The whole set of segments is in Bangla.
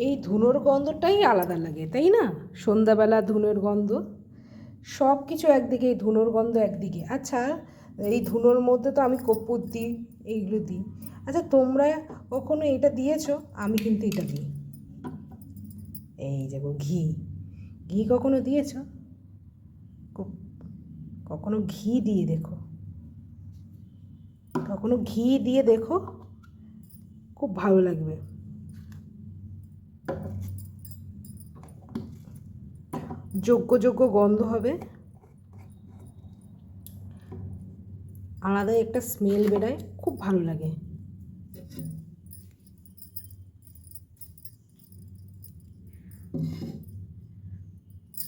এই ধুনোর গন্ধটাই আলাদা লাগে, তাই না? সন্ধ্যাবেলা ধুনোর গন্ধ, সব কিছু একদিকে, এই ধুনোর গন্ধ একদিকে। আচ্ছা, এই ধুনোর মধ্যে তো আমি কর্পূর দিই, এইগুলো দিই। আচ্ছা, তোমরা কখনো এটা দিয়েছো? আমি কিন্তু এটা দিই। এই দেখো, ঘি, ঘি কখনো দিয়েছো? কখনো ঘি দিয়ে দেখো, কখনো ঘি দিয়ে দেখো, খুব ভালো লাগবে। যোগ্য যোগ্য গন্ধ হবে, আলাদাই একটা স্মেল বেরোয়, খুব ভালো লাগে।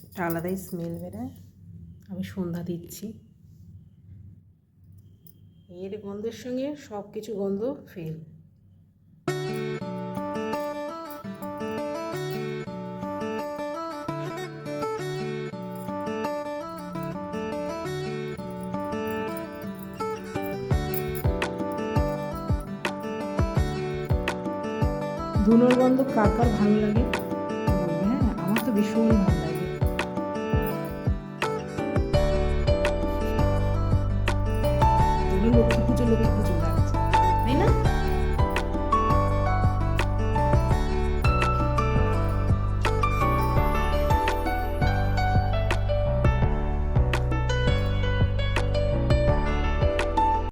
একটা আলাদাই স্মেল বেরোয়। আমি সন্ধ্যা দিচ্ছি, এর গন্ধের সঙ্গে সব কিছু গন্ধ ফেল। ধুনোর গন্ধ কার কার ভালো লাগে বলবে, হ্যাঁ? আমার তো ভীষণ ভালো লাগে।